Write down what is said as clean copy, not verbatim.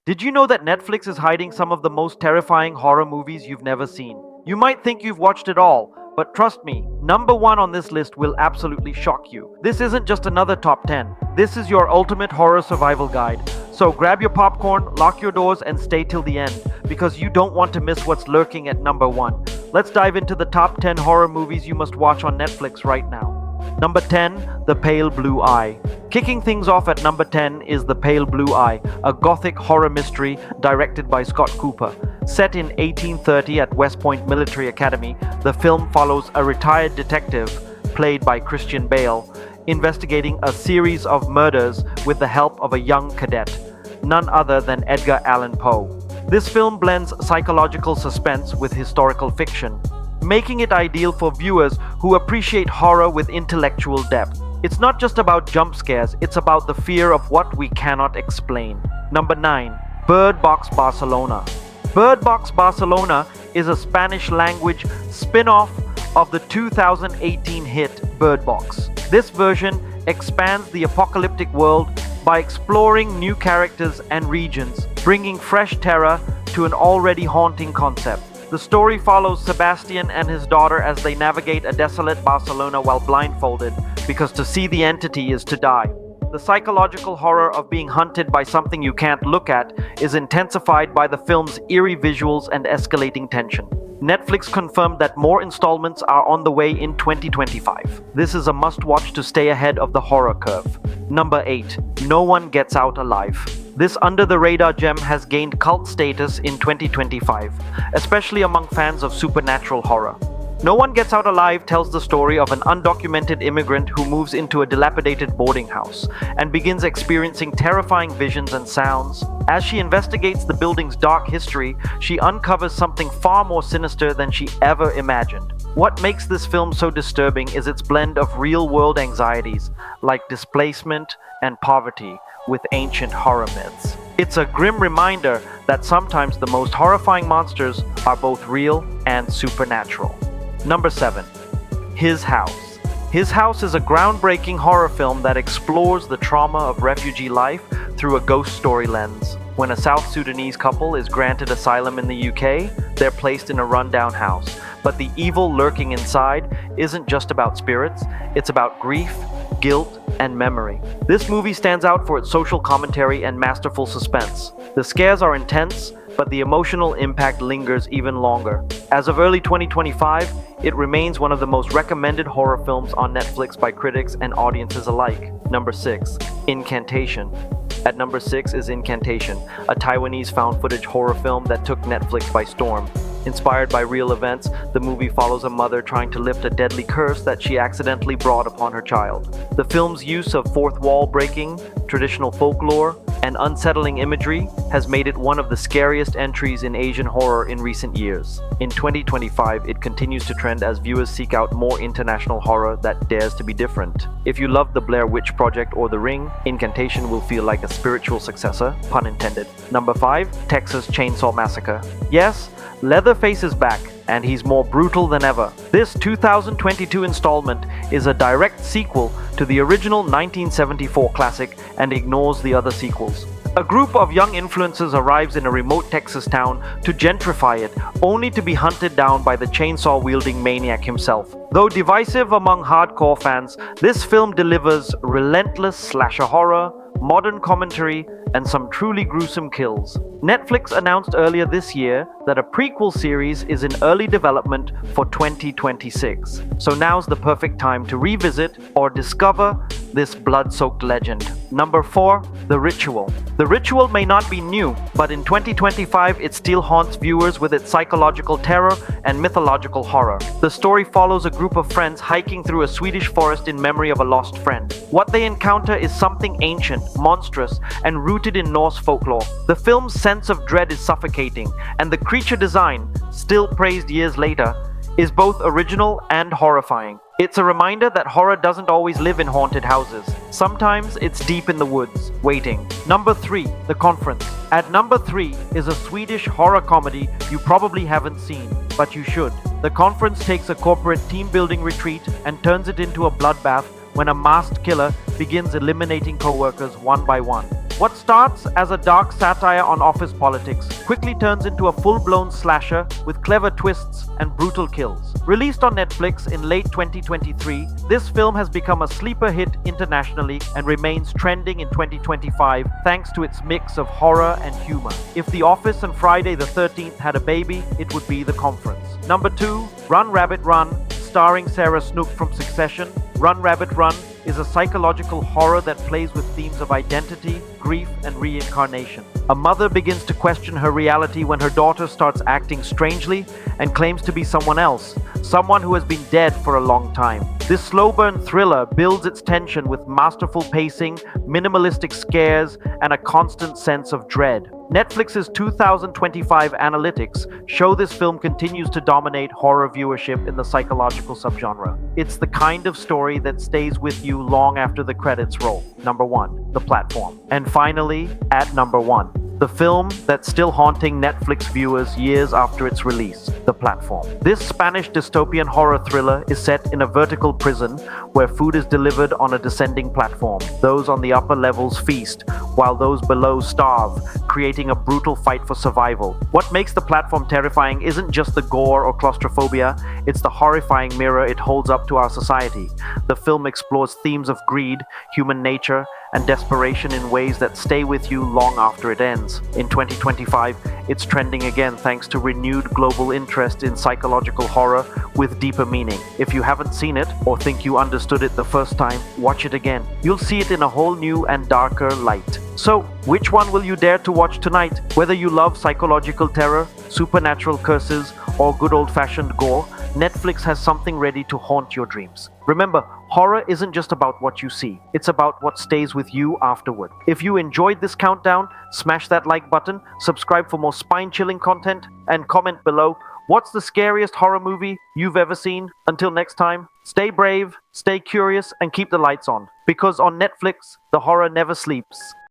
Did you know that Netflix is hiding some of the most terrifying horror movies you've never seen? You might think you've watched it all, but trust me, number one on this list will absolutely shock you. This isn't just another top 10. This is your ultimate horror survival guide. So grab your popcorn, lock your doors, and stay till the end, because you don't want to miss what's lurking at number one. Let's dive into the top 10 horror movies you must watch on Netflix right now. Number 10, The Pale Blue Eye. Kicking things off at number 10 is The Pale Blue Eye, a gothic horror mystery directed by Scott Cooper. Set in 1830 at West Point Military Academy, the film follows a retired detective, played by Christian Bale, investigating a series of murders with the help of a young cadet, none other than Edgar Allan Poe. This film blends psychological suspense with historical fiction, making it ideal for viewers who appreciate horror with intellectual depth. It's not just about jump scares, it's about the fear of what we cannot explain. Number 9, Bird Box Barcelona. Bird Box Barcelona is a Spanish-language spin-off of the 2018 hit Bird Box. This version expands the apocalyptic world by exploring new characters and regions, bringing fresh terror to an already haunting concept. The story follows Sebastian and his daughter as they navigate a desolate Barcelona while blindfolded, because to see the entity is to die. The psychological horror of being hunted by something you can't look at is intensified by the film's eerie visuals and escalating tension. Netflix confirmed that more installments are on the way in 2025. This is a must-watch to stay ahead of the horror curve. Number 8, No One Gets Out Alive. This under-the-radar gem has gained cult status in 2025, especially among fans of supernatural horror. No One Gets Out Alive tells the story of an undocumented immigrant who moves into a dilapidated boarding house and begins experiencing terrifying visions and sounds. As she investigates the building's dark history, she uncovers something far more sinister than she ever imagined. What makes this film so disturbing is its blend of real-world anxieties, like displacement and poverty, with ancient horror myths. It's a grim reminder that sometimes the most horrifying monsters are both real and supernatural. Number 7, His House. His House is a groundbreaking horror film that explores the trauma of refugee life through a ghost story lens. When a South Sudanese couple is granted asylum in the UK, they're placed in a rundown house. But the evil lurking inside isn't just about spirits, it's about grief, guilt, and memory. This movie stands out for its social commentary and masterful suspense. The scares are intense, but the emotional impact lingers even longer. As of early 2025, it remains one of the most recommended horror films on Netflix by critics and audiences alike. Number 6, Incantation. At number 6 is Incantation, a Taiwanese found-footage horror film that took Netflix by storm. Inspired by real events, the movie follows a mother trying to lift a deadly curse that she accidentally brought upon her child. The film's use of fourth wall breaking, traditional folklore, and unsettling imagery has made it one of the scariest entries in Asian horror in recent years. In 2025, it continues to trend as viewers seek out more international horror that dares to be different. If you love The Blair Witch Project or The Ring, Incantation will feel like a spiritual successor, pun intended. Number 5, Texas Chainsaw Massacre. Yes, Leatherface is back, and he's more brutal than ever. This 2022 installment is a direct sequel to the original 1974 classic and ignores the other sequels. A group of young influencers arrives in a remote Texas town to gentrify it, only to be hunted down by the chainsaw-wielding maniac himself. Though divisive among hardcore fans, this film delivers relentless slasher horror, modern commentary, and some truly gruesome kills. Netflix announced earlier this year that a prequel series is in early development for 2026. So now's the perfect time to revisit or discover this blood-soaked legend. Number 4, The Ritual. The Ritual may not be new, but in 2025 it still haunts viewers with its psychological terror and mythological horror. The story follows a group of friends hiking through a Swedish forest in memory of a lost friend. What they encounter is something ancient, monstrous, and rooted in Norse folklore. The film's sense of dread is suffocating, and the creature design, still praised years later, is both original and horrifying. It's a reminder that horror doesn't always live in haunted houses. Sometimes it's deep in the woods, waiting. Number 3, The Conference. At number 3 is a Swedish horror comedy you probably haven't seen, but you should. The Conference takes a corporate team-building retreat and turns it into a bloodbath when a masked killer begins eliminating co-workers one by one. What starts as a dark satire on office politics quickly turns into a full-blown slasher with clever twists and brutal kills. Released on Netflix in late 2023, this film has become a sleeper hit internationally and remains trending in 2025 thanks to its mix of horror and humor. If The Office and Friday the 13th had a baby, it would be The Conference. Number 2, Run Rabbit Run, starring Sarah Snook from Succession. Run Rabbit Run is a psychological horror that plays with themes of identity, grief, and reincarnation. A mother begins to question her reality when her daughter starts acting strangely and claims to be someone else, someone who has been dead for a long time. This slow burn thriller builds its tension with masterful pacing, minimalistic scares, and a constant sense of dread. Netflix's 2025 analytics show this film continues to dominate horror viewership in the psychological subgenre. It's the kind of story that stays with you long after the credits roll. Number 1, The Platform. And finally, at number 1, the film that's still haunting Netflix viewers years after its release, The Platform. This Spanish dystopian horror thriller is set in a vertical prison where food is delivered on a descending platform. Those on the upper levels feast, while those below starve, creating a brutal fight for survival. What makes The Platform terrifying isn't just the gore or claustrophobia, it's the horrifying mirror it holds up to our society. The film explores themes of greed, human nature, and desperation in ways that stay with you long after it ends. In 2025, it's trending again thanks to renewed global interest in psychological horror with deeper meaning. If you haven't seen it or think you understood it the first time, watch it again. You'll see it in a whole new and darker light. So, which one will you dare to watch tonight? Whether you love psychological terror, supernatural curses, or good old-fashioned gore, Netflix has something ready to haunt your dreams. Remember, horror isn't just about what you see, it's about what stays with you afterward. If you enjoyed this countdown, smash that like button, subscribe for more spine-chilling content, and comment below, what's the scariest horror movie you've ever seen? Until next time, stay brave, stay curious, and keep the lights on. Because on Netflix, the horror never sleeps.